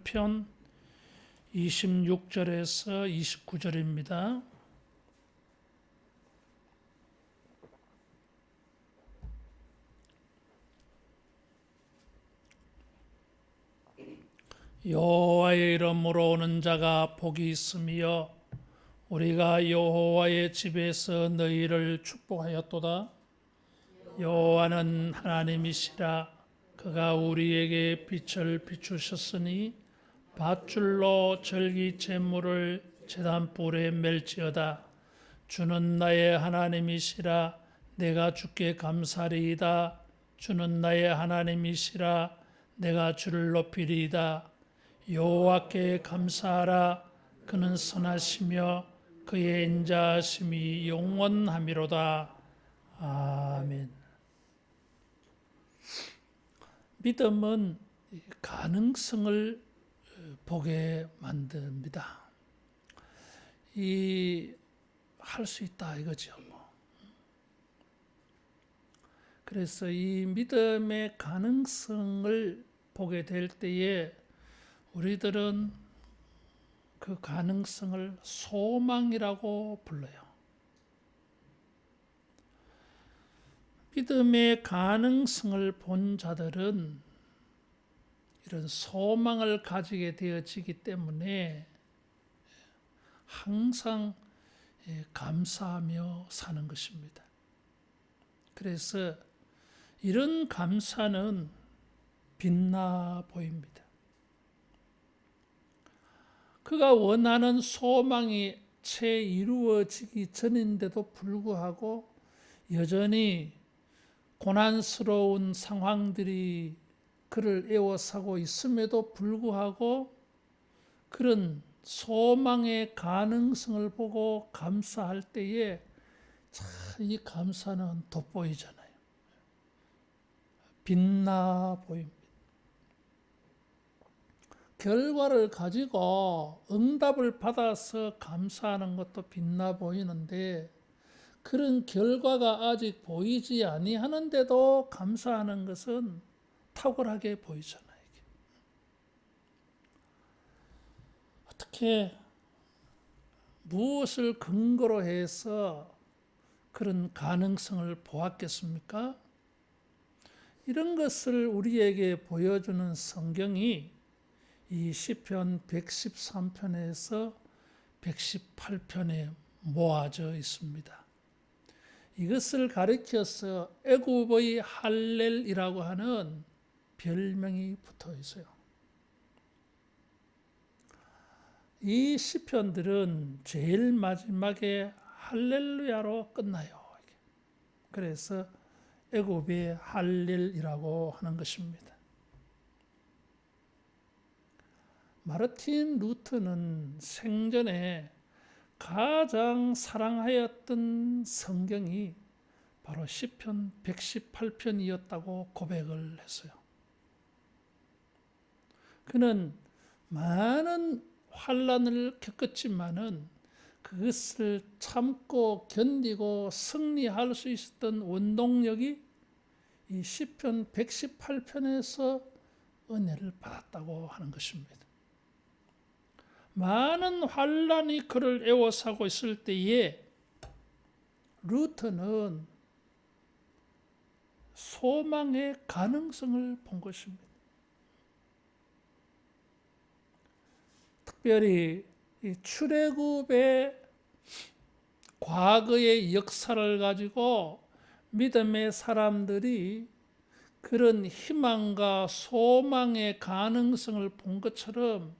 편 26절에서 29절입니다. 여호와의 이름으로 오는 자가 복이 있으며 우리가 여호와의 집에서 너희를 축복하였도다. 여호와는 하나님이시라. 그가 우리에게 빛을 비추셨으니 밧줄로 절기 제물을 제단불에 멜지어다. 주는 나의 하나님이시라. 내가 주께 감사리이다. 주는 나의 하나님이시라. 내가 주를 높이리이다. 여호와께 감사하라. 그는 선하시며 그의 인자하심이 영원하미로다. 아멘. 믿음은 가능성을 보게 만듭니다. 할 수 있다 이거죠. 그래서 이 믿음의 가능성을 보게 될 때에 우리들은 그 가능성을 소망이라고 불러요. 믿음의 가능성을 본 자들은 이런 소망을 가지게 되어지기 때문에 항상 감사하며 사는 것입니다. 그래서 이런 감사는 빛나 보입니다. 그가 원하는 소망이 채 이루어지기 전인데도 불구하고 여전히 고난스러운 상황들이 그를 에워싸고 있음에도 불구하고 그런 소망의 가능성을 보고 감사할 때에 참 이 감사는 돋보이잖아요. 빛나 보입니다. 결과를 가지고 응답을 받아서 감사하는 것도 빛나 보이는데 그런 결과가 아직 보이지 아니하는데도 감사하는 것은 탁월하게 보이잖아요. 어떻게 무엇을 근거로 해서 그런 가능성을 보았겠습니까? 이런 것을 우리에게 보여주는 성경이 이 시편 113편에서 118편에 모아져 있습니다. 이것을 가리켜서 애굽의 할렐이라고 하는 별명이 붙어 있어요. 이 시편들은 제일 마지막에 할렐루야로 끝나요. 그래서 애굽의 할렐이라고 하는 것입니다. 마르틴 루터는 생전에 가장 사랑하였던 성경이 바로 시편 118편이었다고 고백을 했어요. 그는 많은 환난을 겪었지만은 그것을 참고 견디고 승리할 수 있었던 원동력이 이 시편 118편에서 은혜를 받았다고 하는 것입니다. 많은 환난이 그를 에워싸고 있을 때에 루터는 소망의 가능성을 본 것입니다. 특별히 이 출애굽의 과거의 역사를 가지고 믿음의 사람들이 그런 희망과 소망의 가능성을 본 것처럼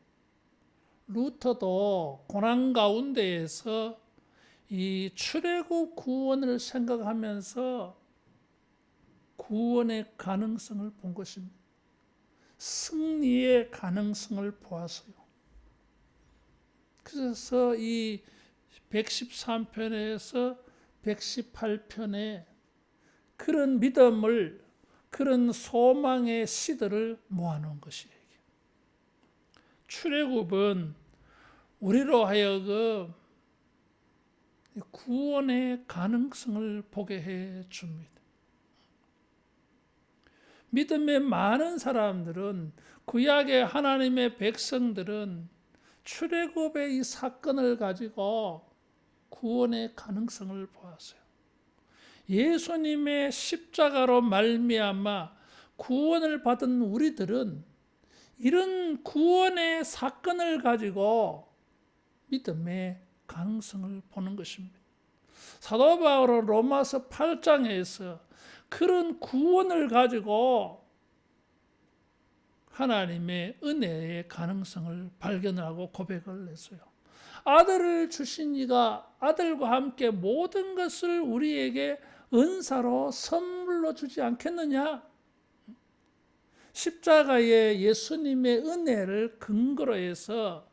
루터도 고난 가운데에서 이 출애굽 구원을 생각하면서 구원의 가능성을 본 것입니다. 승리의 가능성을 보았어요. 그래서 이 113편에서 118편에 그런 믿음을, 그런 소망의 시들을 모아놓은 것이에요. 출애굽은 우리로 하여금 구원의 가능성을 보게 해 줍니다. 믿음의 많은 사람들은, 구약의 하나님의 백성들은 출애굽의 이 사건을 가지고 구원의 가능성을 보았어요. 예수님의 십자가로 말미암아 구원을 받은 우리들은 이런 구원의 사건을 가지고 믿음의 가능성을 보는 것입니다. 사도 바울은 로마서 8장에서 그런 구원을 가지고 하나님의 은혜의 가능성을 발견하고 고백을 했어요. 아들을 주신 이가 아들과 함께 모든 것을 우리에게 은사로 선물로 주지 않겠느냐? 십자가의 예수님의 은혜를 근거로 해서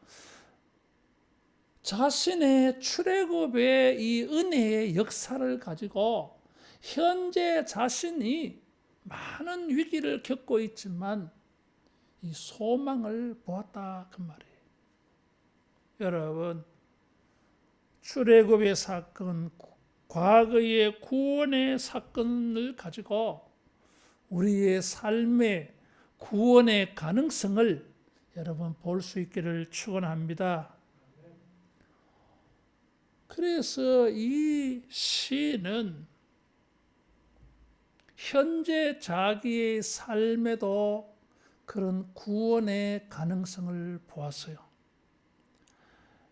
자신의 출애굽의 이 은혜의 역사를 가지고 현재 자신이 많은 위기를 겪고 있지만 이 소망을 보았다 그 말이에요. 여러분, 출애굽의 사건, 과거의 구원의 사건을 가지고 우리의 삶의 구원의 가능성을 여러분 볼 수 있기를 축원합니다. 그래서 이 시는 현재 자기의 삶에도 그런 구원의 가능성을 보았어요.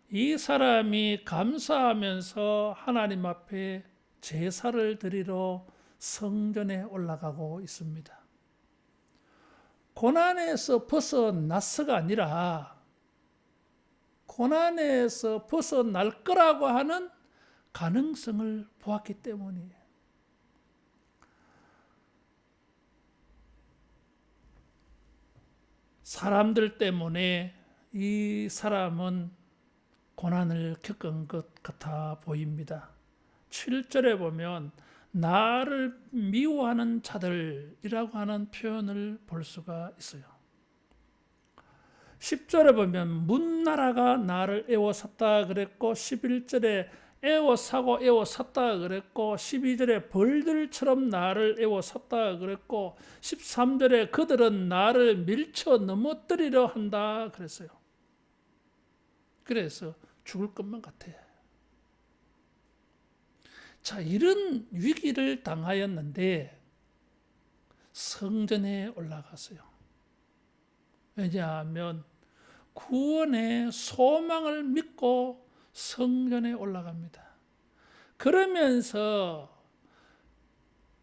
이 사람이 감사하면서 하나님 앞에 제사를 드리러 성전에 올라가고 있습니다. 고난에서 벗어났어가 아니라 고난에서 벗어날 거라고 하는 가능성을 보았기 때문이에요. 사람들 때문에 이 사람은 고난을 겪은 것 같아 보입니다. 7절에 보면 나를 미워하는 자들이라고 하는 표현을 볼 수가 있어요. 10절에 보면 문나라가 나를 애워쌌다 그랬고, 11절에 애워싸고 애워쌌다 그랬고, 12절에 벌들처럼 나를 애워쌌다 그랬고, 13절에 그들은 나를 밀쳐 넘어뜨리려 한다 그랬어요. 그래서 죽을 것만 같아. 자, 이런 위기를 당하였는데 성전에 올라갔어요. 왜냐하면 구원의 소망을 믿고 성전에 올라갑니다. 그러면서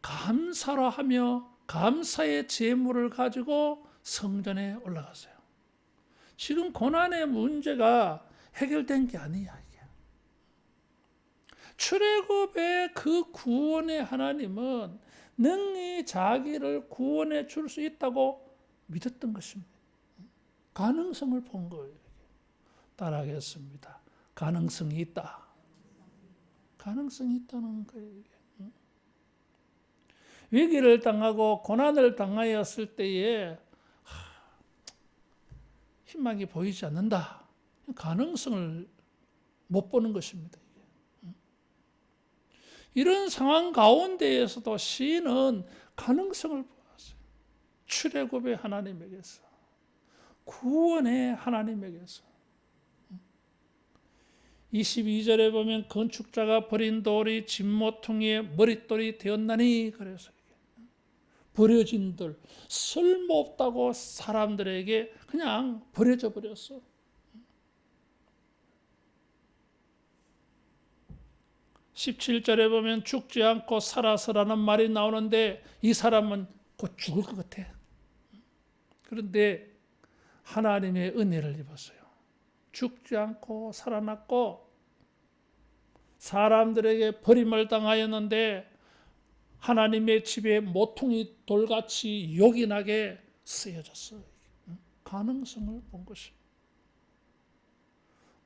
감사로 하며 감사의 제물을 가지고 성전에 올라갔어요. 지금 고난의 문제가 해결된 게 아니야. 이게. 출애굽의 그 구원의 하나님은 능히 자기를 구원해 줄 수 있다고 믿었던 것입니다. 가능성을 본 거예요. 따라하겠습니다. 가능성이 있다. 가능성이 있다는 거예요. 위기를 당하고 고난을 당하였을 때에 희망이 보이지 않는다. 가능성을 못 보는 것입니다. 이런 상황 가운데에서도 시인은 가능성을 보았어요. 출애굽의 하나님에게서, 구원의 하나님에게서. 22절에 보면 건축자가 버린 돌이 진모퉁이의 머릿돌이 되었나니, 그래서 버려진 돌, 쓸모없다고 사람들에게 그냥 버려져 버렸어. 17절에 보면 죽지 않고 살아서라는 말이 나오는데 이 사람은 곧 죽을 것 같아. 그런데 하나님의 은혜를 입었어요. 죽지 않고 살아났고 사람들에게 버림을 당하였는데 하나님의 집에 모퉁이 돌같이 요긴하게 쓰여졌어요. 가능성을 본 것입니다.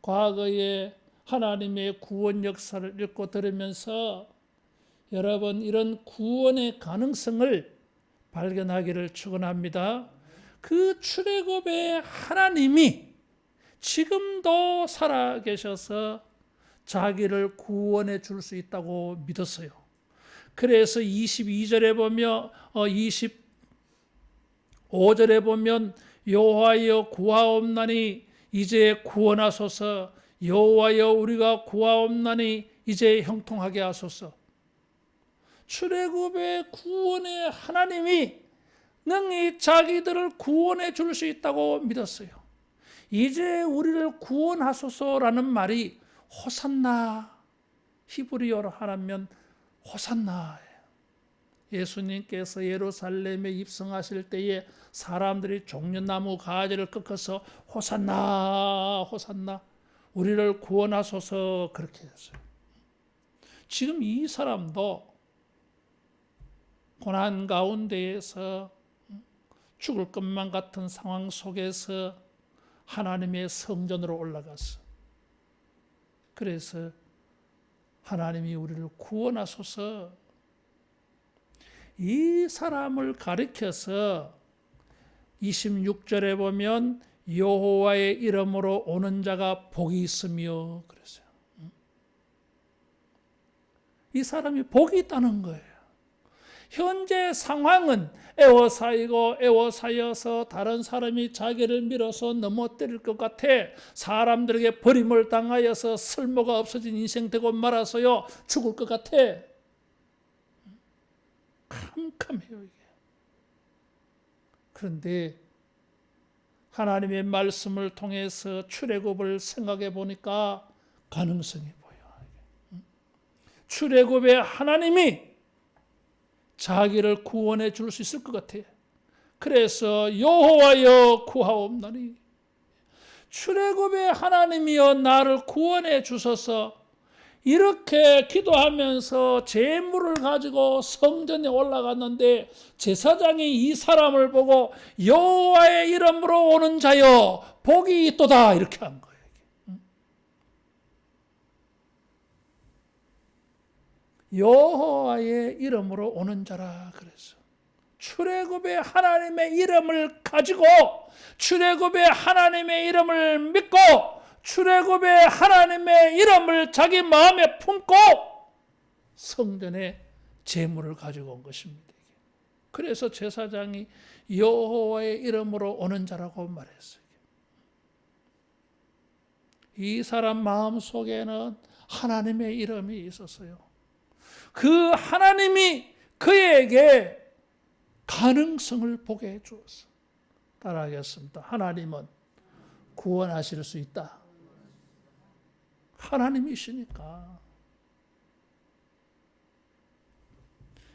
과거에 하나님의 구원 역사를 읽고 들으면서 여러분 이런 구원의 가능성을 발견하기를 축원합니다. 그 출애굽의 하나님이 지금도 살아계셔서 자기를 구원해 줄 수 있다고 믿었어요. 그래서 22절에 보면 5절에 보면 여호와여 구하옵나니 이제 구원하소서. 여호와여 우리가 구하옵나니 이제 형통하게 하소서. 출애굽의 구원의 하나님이 능히 자기들을 구원해 줄 수 있다고 믿었어요. 이제 우리를 구원하소서라는 말이 호산나, 히브리어로 하면 호산나. 예수님께서 예루살렘에 입성하실 때에 사람들이 종려나무 가지를 꺾어서 호산나 호산나 우리를 구원하소서 그렇게 했어요. 지금 이 사람도 고난 가운데에서 죽을 것만 같은 상황 속에서 하나님의 성전으로 올라갔어. 그래서 하나님이 우리를 구원하소서. 이 사람을 가리켜서 26절에 보면 여호와의 이름으로 오는 자가 복이 있으며 그랬어요. 이 사람이 복이 있다는 거예요. 현재 상황은 애워사여서 다른 사람이 자기를 밀어서 넘어뜨릴 것 같아. 사람들에게 버림을 당하여서 쓸모가 없어진 인생 되고 말아서요 죽을 것 같아. 캄캄해요 이게. 그런데 하나님의 말씀을 통해서 출애굽을 생각해 보니까 가능성이 보여. 출애굽의 하나님이 자기를 구원해 줄 수 있을 것 같아. 그래서 여호와여 구하옵나니 출애굽의 하나님이여 나를 구원해 주소서. 이렇게 기도하면서 제물을 가지고 성전에 올라갔는데 제사장이 이 사람을 보고 여호와의 이름으로 오는 자여 복이 있도다 이렇게 한 거예요. 여호와의 이름으로 오는 자라 그랬어. 출애굽의 하나님의 이름을 가지고 출애굽의 하나님의 이름을 믿고 출애굽의 하나님의 이름을 자기 마음에 품고 성전에 제물을 가지고 온 것입니다. 그래서 제사장이 여호와의 이름으로 오는 자라고 말했어요. 이 사람 마음속에는 하나님의 이름이 있었어요. 그 하나님이 그에게 가능성을 보게 해 주었어. 따라하겠습니다. 하나님은 구원하실 수 있다. 하나님이시니까.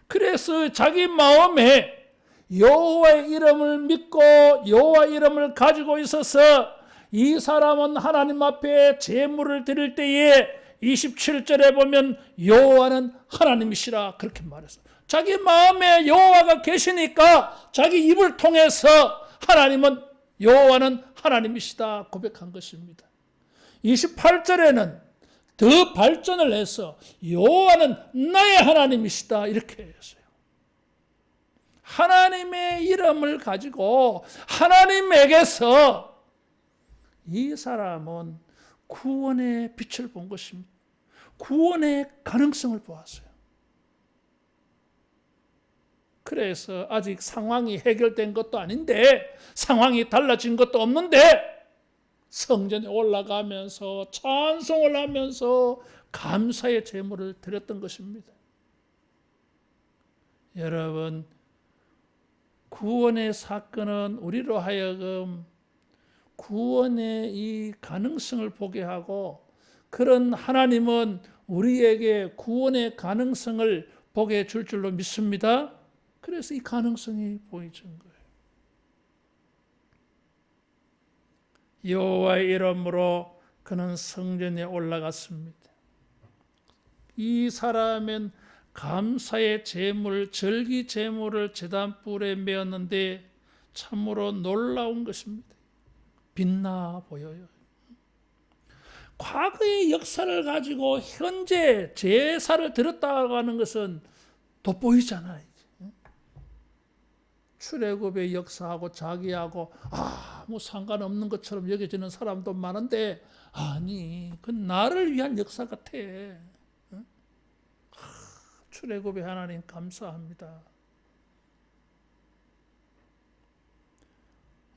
그래서 자기 마음에 여호와의 이름을 믿고 여호와의 이름을 가지고 있어서 이 사람은 하나님 앞에 제물을 드릴 때에 27절에 보면 여호와는 하나님이시라 그렇게 말했어요. 자기 마음에 여호와가 계시니까 자기 입을 통해서 하나님은 여호와는 하나님이시다 고백한 것입니다. 28절에는 더 발전을 해서 여호와는 나의 하나님이시다 이렇게 했어요. 하나님의 이름을 가지고 하나님에게서 이 사람은 구원의 빛을 본 것입니다. 구원의 가능성을 보았어요. 그래서 아직 상황이 해결된 것도 아닌데 상황이 달라진 것도 없는데 성전에 올라가면서 찬송을 하면서 감사의 제물을 드렸던 것입니다. 여러분, 구원의 사건은 우리로 하여금 구원의 이 가능성을 보게 하고 그런 하나님은 우리에게 구원의 가능성을 보게 줄 줄로 믿습니다. 그래서 이 가능성이 보여준 거예요. 여호와의 이름으로 그는 성전에 올라갔습니다. 이 사람은 감사의 제물, 절기 제물을 제단불에 메었는데 참으로 놀라운 것입니다. 빛나 보여요. 과거의 역사를 가지고 현재 제사를 드렸다고 하는 것은 돋보이잖아요. 출애굽의 역사하고 자기하고 아무 상관없는 것처럼 여겨지는 사람도 많은데 아니, 그건 나를 위한 역사 같아. 출애굽의 하나님 감사합니다.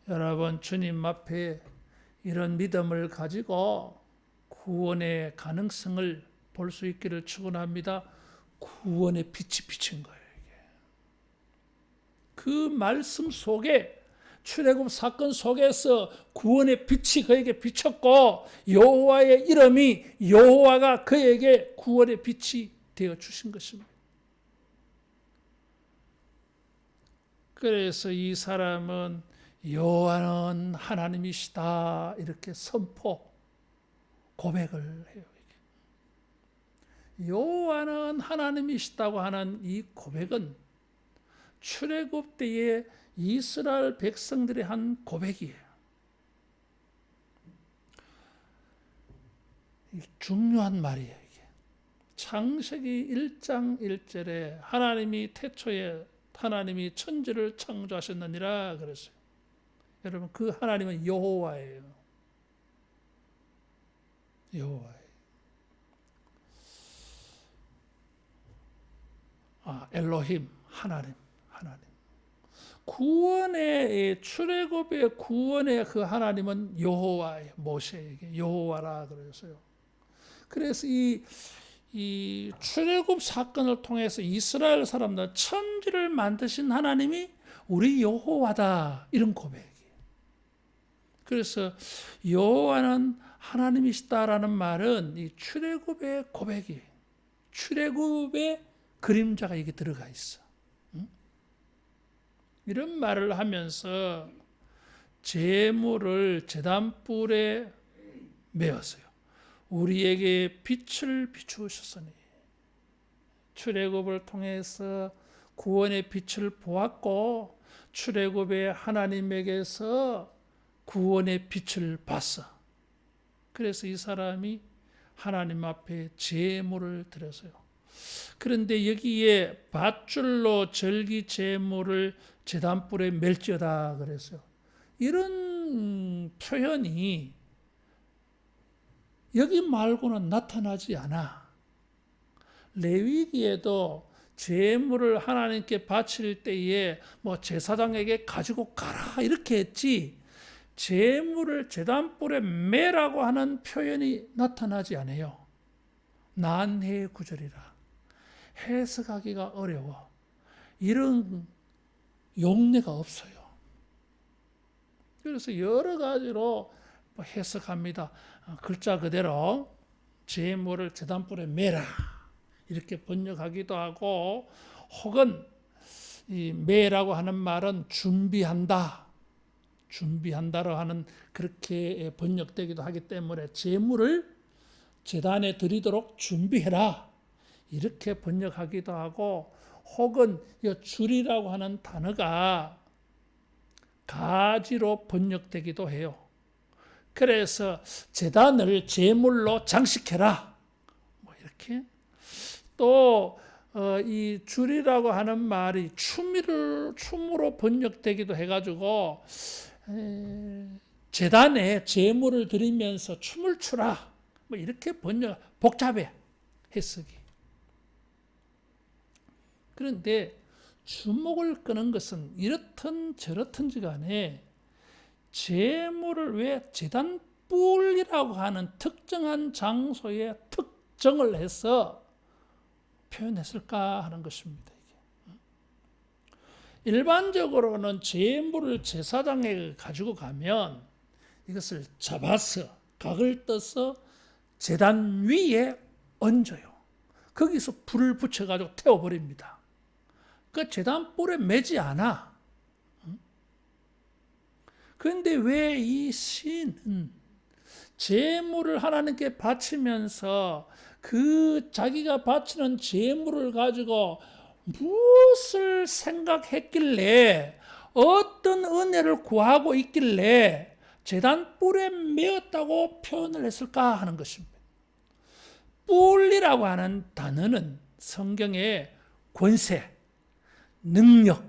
여러분 주님 앞에 이런 믿음을 가지고 구원의 가능성을 볼 수 있기를 축원합니다. 구원의 빛이 비친 거예요. 그 말씀 속에 출애굽 사건 속에서 구원의 빛이 그에게 비쳤고 여호와의 이름이 여호와가 그에게 구원의 빛이 되어 주신 것입니다. 그래서 이 사람은 여호와는 하나님이시다 이렇게 선포 고백을 해요. 여호와는 하나님이시다고 하는 이 고백은 출애굽 때에 이스라엘 백성들이 한 고백이에요. 중요한 말이에요. 이게. 창세기 1장 1절에 하나님이 태초에 하나님이 천지를 창조하셨느니라 그랬어요. 여러분 그 하나님은 여호와예요. 여호와예요. 엘로힘 하나님. 구원의 출애굽의 구원의 그 하나님은 여호와예요. 모세에게 여호와라 그랬어요. 그래서 이 출애굽 사건을 통해서 이스라엘 사람들 천지를 만드신 하나님이 우리 여호와다 이런 고백이에요. 그래서 여호와는 하나님이시다라는 말은 이 출애굽의 고백이에요. 출애굽의 그림자가 여기 들어가 있어. 이런 말을 하면서 제물을 제단불에 메었어요. 우리에게 빛을 비추셨으니 출애굽을 통해서 구원의 빛을 보았고 출애굽의 하나님에게서 구원의 빛을 봤어. 그래서 이 사람이 하나님 앞에 제물을 드렸어요. 그런데 여기에 밧줄로 절기 제물을 제단불에 멜지어다 그랬어요. 이런 표현이 여기 말고는 나타나지 않아. 레위기에도 제물을 하나님께 바칠 때에 뭐 제사장에게 가지고 가라 이렇게 했지 제물을 제단불에 매라고 하는 표현이 나타나지 않아요. 난해 구절이라 해석하기가 어려워. 이런 용례가 없어요. 그래서 여러 가지로 해석합니다. 글자 그대로 제물을 제단불에 매라 이렇게 번역하기도 하고 혹은 이 매라고 하는 말은 준비한다로 하는 그렇게 번역되기도 하기 때문에 제물을 제단에 드리도록 준비해라 이렇게 번역하기도 하고 혹은 이 줄이라고 하는 단어가 가지로 번역되기도 해요. 그래서 제단을 제물로 장식해라. 뭐 이렇게 또 이 줄이라고 하는 말이 춤으로 번역되기도 해가지고 제단에 제물을 드리면서 춤을 추라. 뭐 이렇게 복잡해 해석이. 그런데 주목을 끄는 것은 이렇든 저렇든지 간에 제물을 왜 제단불이라고 하는 특정한 장소에 특정을 해서 표현했을까 하는 것입니다. 일반적으로는 제물을 제사장에게 가지고 가면 이것을 잡아서 각을 떠서 제단 위에 얹어요. 거기서 불을 붙여가지고 태워버립니다. 그 제단불에 매지 않아. 그런데 왜 이 시인은 제물을 하나님께 바치면서 그 자기가 바치는 제물을 가지고 무엇을 생각했길래 어떤 은혜를 구하고 있길래 제단불에 메었다고 표현을 했을까 하는 것입니다. 뿔이라고 하는 단어는 성경에 권세, 능력,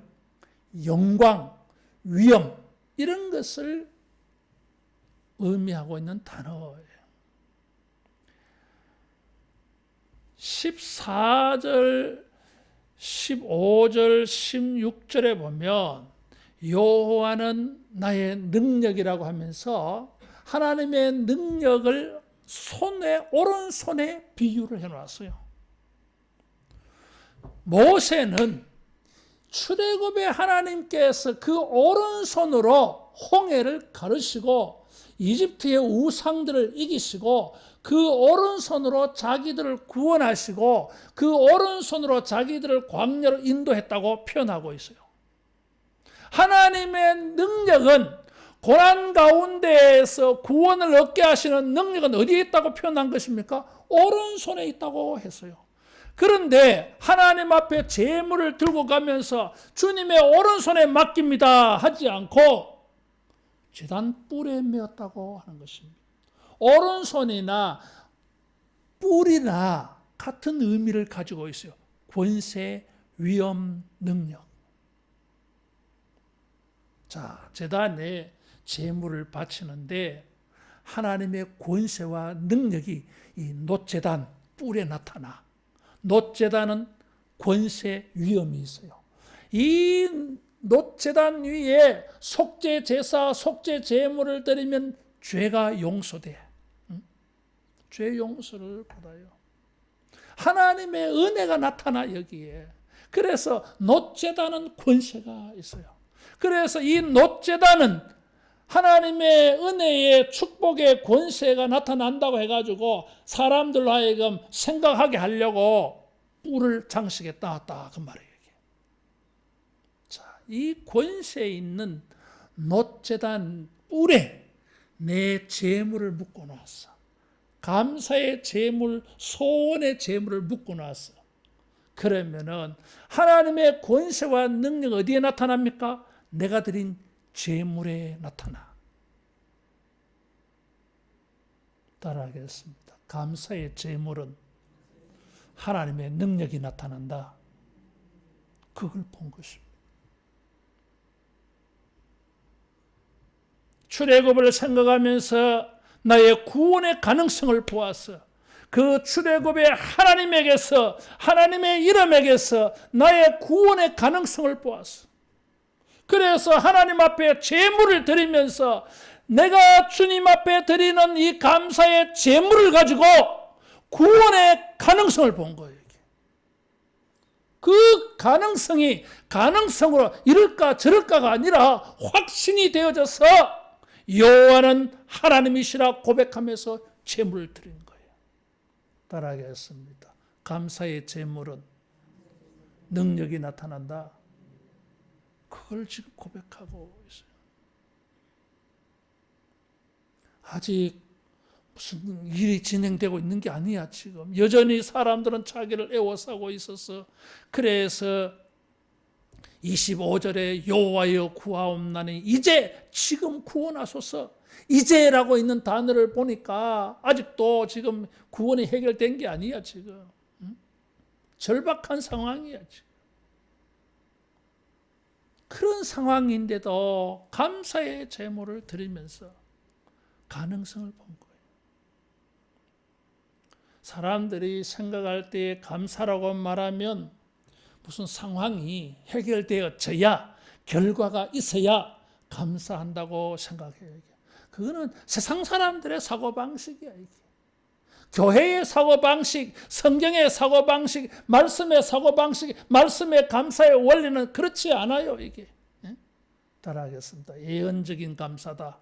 영광, 위엄 이런 것을 의미하고 있는 단어예요. 14절, 15절, 16절에 보면 여호와는 나의 능력이라고 하면서 하나님의 능력을 오른손에 비유를 해놨어요. 모세는 출애굽의 하나님께서 그 오른손으로 홍해를 가르시고 이집트의 우상들을 이기시고 그 오른손으로 자기들을 구원하시고 그 오른손으로 자기들을 광야로 인도했다고 표현하고 있어요. 하나님의 능력은 고난 가운데에서 구원을 얻게 하시는 능력은 어디에 있다고 표현한 것입니까? 오른손에 있다고 했어요. 그런데 하나님 앞에 제물을 들고 가면서 주님의 오른손에 맡깁니다 하지 않고 제단 뿔에 메었다고 하는 것입니다. 오른손이나 뿔이나 같은 의미를 가지고 있어요. 권세, 위엄, 능력. 자, 제단에 제물을 바치는데 하나님의 권세와 능력이 이 놋제단 뿔에 나타나. 놋제단은 권세, 위엄이 있어요. 이 놋제단 위에 속죄 제사, 속죄 제물을 드리면 죄가 용서돼. 죄 용서를 받아요. 하나님의 은혜가 나타나 여기에. 그래서 놋제단은 권세가 있어요. 그래서 이 놋제단은 하나님의 은혜의 축복의 권세가 나타난다고 해가지고 사람들로 하여금 생각하게 하려고 뿔을 장식에 따왔다 그 말이에요. 자, 이 권세 있는 놋제단 뿔에 내 재물을 묶어 놨어. 감사의 재물, 소원의 재물을 묶어 놨어. 그러면은 하나님의 권세와 능력 어디에 나타납니까? 내가 드린 재물에 나타나. 따라하겠습니다. 감사의 재물은 하나님의 능력이 나타난다. 그걸 본 것입니다. 출애굽을 생각하면서 나의 구원의 가능성을 보았어. 그 출애굽의 하나님에게서, 하나님의 이름에게서 나의 구원의 가능성을 보았어. 그래서 하나님 앞에 제물을 드리면서 내가 주님 앞에 드리는 이 감사의 제물을 가지고 구원의 가능성을 본 거예요. 그 가능성이 가능성으로 이럴까 저럴까가 아니라 확신이 되어져서 여호와는 하나님이시라 고백하면서 제물을 드린 거예요. 따라하겠습니다. 감사의 제물은 능력이 나타난다. 그걸 지금 고백하고 있어요. 아직 무슨 일이 진행되고 있는 게 아니야. 지금 여전히 사람들은 자기를 애워싸고 있어서 그래서 25절에 여호와여 구하옵나니 이제 지금 구원하소서. 이제라고 있는 단어를 보니까 아직도 지금 구원이 해결된 게 아니야. 지금 절박한 상황이야. 지금 그런 상황인데도 감사의 제물을 드리면서 가능성을 본 거예요. 사람들이 생각할 때 감사라고 말하면 무슨 상황이 해결되어져야 결과가 있어야 감사한다고 생각해요. 그거는 세상 사람들의 사고방식이야. 이게. 교회의 사고방식, 성경의 사고방식, 말씀의 사고방식, 말씀의 감사의 원리는 그렇지 않아요. 이게. 따라하겠습니다. 예언적인 감사다.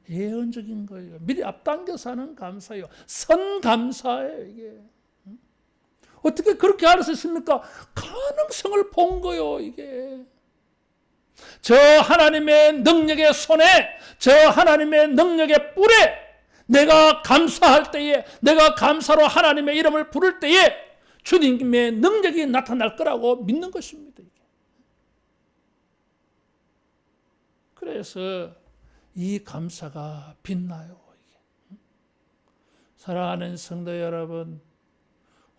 예언적인 거예요. 미리 앞당겨서 하는 감사예요. 선감사예요. 이게. 어떻게 그렇게 할 수 있습니까? 가능성을 본 거예요. 이게. 저 하나님의 능력의 손에, 저 하나님의 능력의 뿔에 내가 감사할 때에, 내가 감사로 하나님의 이름을 부를 때에 주님의 능력이 나타날 거라고 믿는 것입니다. 그래서 이 감사가 빛나요. 사랑하는 성도 여러분,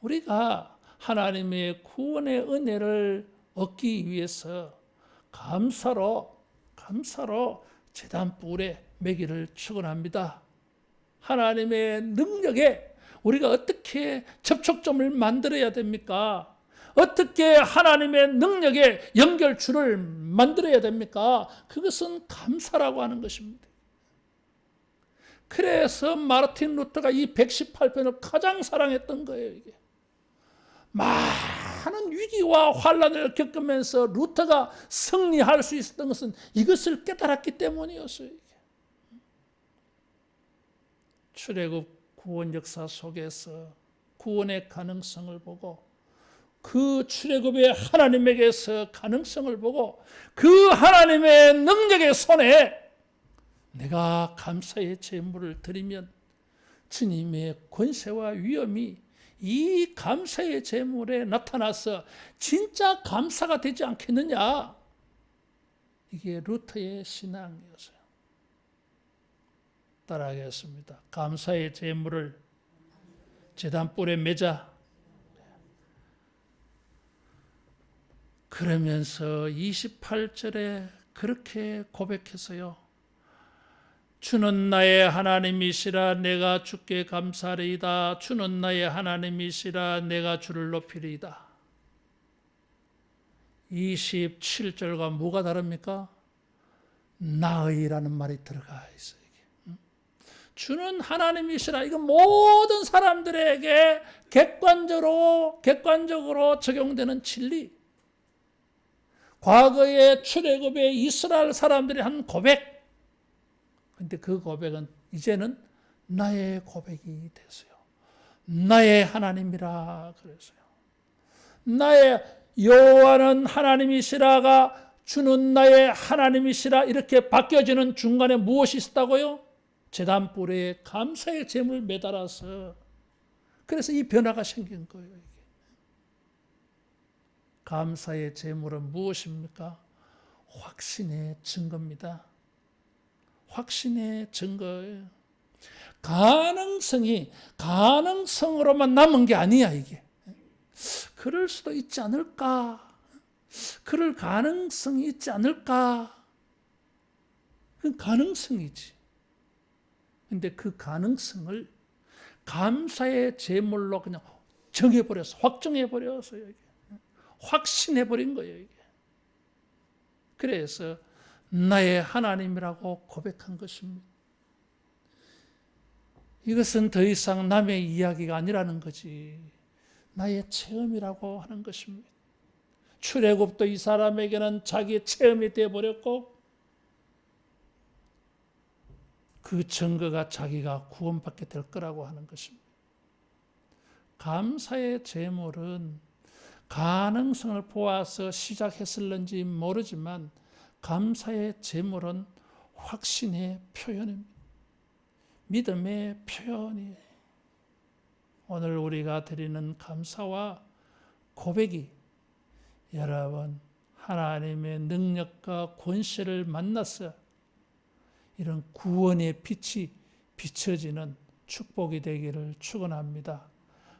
우리가 하나님의 구원의 은혜를 얻기 위해서 감사로 제단 뿔에 매기를 축원합니다. 하나님의 능력에 우리가 어떻게 접촉점을 만들어야 됩니까? 어떻게 하나님의 능력의 연결줄을 만들어야 됩니까? 그것은 감사라고 하는 것입니다. 그래서 마르틴 루터가 이 118편을 가장 사랑했던 거예요. 이게 많은 위기와 환난을 겪으면서 루터가 승리할 수 있었던 것은 이것을 깨달았기 때문이었어요. 이게. 출애굽 구원 역사 속에서 구원의 가능성을 보고 그 출애굽의 하나님에게서 가능성을 보고 그 하나님의 능력의 손에 내가 감사의 제물을 드리면 주님의 권세와 위엄이 이 감사의 제물에 나타나서 진짜 감사가 되지 않겠느냐. 이게 루터의 신앙이었어요. 따라하겠습니다. 감사의 제물을 제단불에 매자. 그러면서 28절에 그렇게 고백했어요. 주는 나의 하나님이시라 내가 주께 감사하리이다. 주는 나의 하나님이시라 내가 주를 높이리이다. 27절과 뭐가 다릅니까? 나의라는 말이 들어가 있어요. 주는 하나님이시라. 이건 모든 사람들에게 객관적으로 적용되는 진리. 과거의 출애굽의 이스라엘 사람들이 한 고백. 근데 그 고백은 이제는 나의 고백이 됐어요. 나의 하나님이라 그랬어요. 나의 여호와는 하나님이시라가 주는 나의 하나님이시라 이렇게 바뀌어지는 중간에 무엇이 있었다고요? 제단불에 감사의 제물을 매달아서 그래서 이 변화가 생긴 거예요. 이게. 감사의 제물은 무엇입니까? 확신의 증거입니다. 확신의 증거예요. 가능성으로만 남은 게 아니야 이게. 그럴 수도 있지 않을까? 그럴 가능성이 있지 않을까? 그 가능성이지. 근데 그 가능성을 감사의 제물로 그냥 정해버렸어. 확정해버렸어요. 이게. 확신해버린 거예요. 이게. 그래서 나의 하나님이라고 고백한 것입니다. 이것은 더 이상 남의 이야기가 아니라는 거지. 나의 체험이라고 하는 것입니다. 출애굽도 이 사람에게는 자기의 체험이 되어버렸고 그 증거가 자기가 구원받게 될 거라고 하는 것입니다. 감사의 제물은 가능성을 보아서 시작했을는지 모르지만 감사의 제물은 확신의 표현입니다. 믿음의 표현이에요. 오늘 우리가 드리는 감사와 고백이 여러분 하나님의 능력과 권세를 만나서 이런 구원의 빛이 비춰지는 축복이 되기를 축원합니다.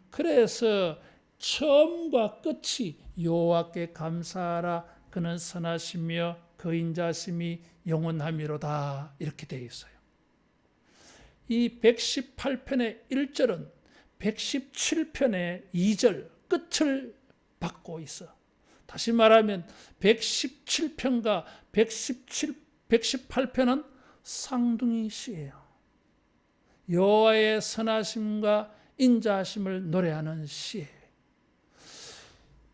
그래서 처음과 끝이 여호와께 감사하라 그는 선하시며 그 인자심이 영원함이로다 이렇게 되어 있어요. 이 118편의 1절은 117편의 2절 끝을 받고 있어. 다시 말하면 117편과 118편은 쌍둥이 시예요. 여호와의 선하심과 인자하심을 노래하는 시예요.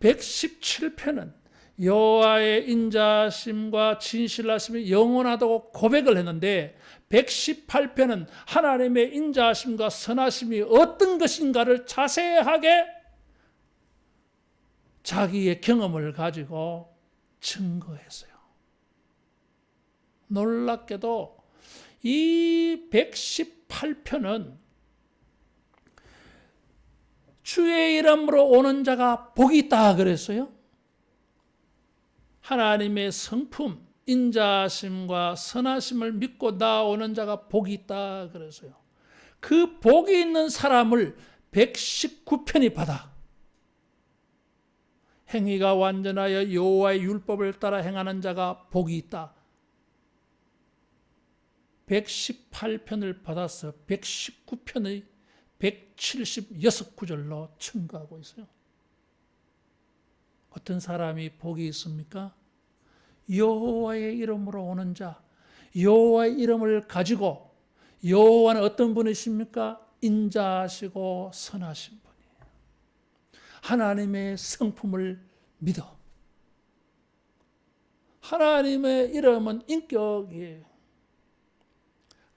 117편은 여호와의 인자하심과 진실하심이 영원하다고 고백을 했는데 118편은 하나님의 인자하심과 선하심이 어떤 것인가를 자세하게 자기의 경험을 가지고 증거했어요. 놀랍게도 이 118편은 주의 이름으로 오는 자가 복이 있다 그랬어요. 하나님의 성품, 인자하심과 선하심을 믿고 나오는 자가 복이 있다 그랬어요. 그 복이 있는 사람을 119편이 받아. 행위가 완전하여 여호와의 율법을 따라 행하는 자가 복이 있다. 118편을 받아서 119편의 176구절로 첨가하고 있어요. 어떤 사람이 복이 있습니까? 여호와의 이름으로 오는 자, 여호와의 이름을 가지고, 여호와는 어떤 분이십니까? 인자하시고 선하신 분이에요. 하나님의 성품을 믿어. 하나님의 이름은 인격이에요.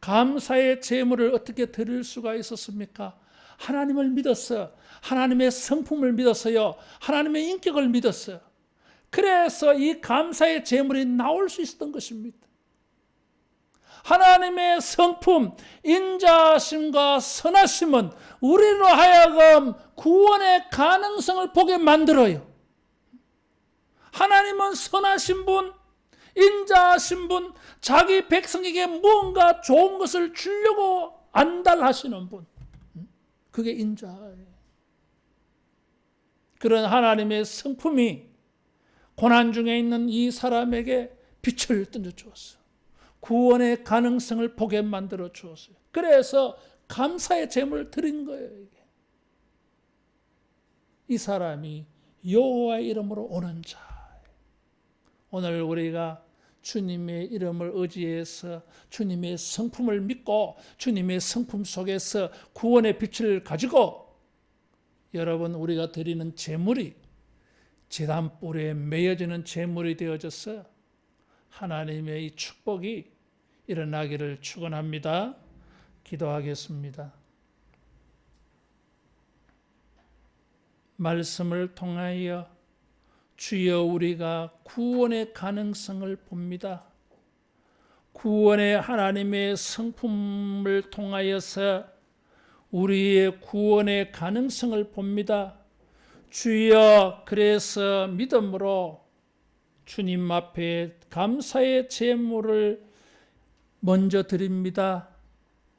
감사의 제물을 어떻게 드릴 수가 있었습니까? 하나님을 믿었어요. 하나님의 성품을 믿었어요. 하나님의 인격을 믿었어요. 그래서 이 감사의 제물이 나올 수 있었던 것입니다. 하나님의 성품, 인자하심과 선하심은 우리로 하여금 구원의 가능성을 보게 만들어요. 하나님은 선하신 분, 인자하신 분, 자기 백성에게 무언가 좋은 것을 주려고 안달하시는 분. 그게 인자예요. 그런 하나님의 성품이 고난 중에 있는 이 사람에게 빛을 던져주었어요. 구원의 가능성을 보게 만들어 주었어요. 그래서 감사의 제물을 드린 거예요. 이게. 이 사람이 여호와의 이름으로 오는 자. 오늘 우리가 주님의 이름을 의지해서 주님의 성품을 믿고 주님의 성품 속에서 구원의 빛을 가지고 여러분 우리가 드리는 제물이 제단불에 매여지는 제물이 되어져서 하나님의 이 축복이 일어나기를 축원합니다. 기도하겠습니다. 말씀을 통하여 주여 우리가 구원의 가능성을 봅니다. 구원의 하나님의 성품을 통하여서 우리의 구원의 가능성을 봅니다. 주여 그래서 믿음으로 주님 앞에 감사의 제물을 먼저 드립니다.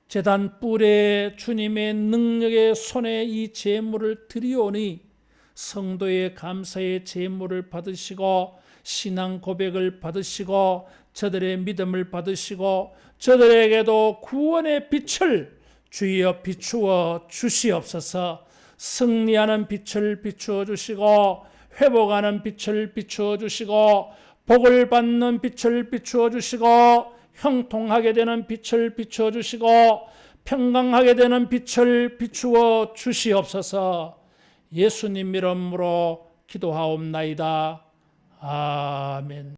제단불에 주님의 능력의 손에 이 제물을 드리오니 성도의 감사의 제물을 받으시고 신앙 고백을 받으시고 저들의 믿음을 받으시고 저들에게도 구원의 빛을 주여 비추어 주시옵소서. 승리하는 빛을 비추어 주시고 회복하는 빛을 비추어 주시고 복을 받는 빛을 비추어 주시고 형통하게 되는 빛을 비추어 주시고 평강하게 되는 빛을 비추어 주시옵소서. 예수님 이름으로 기도하옵나이다. 아멘.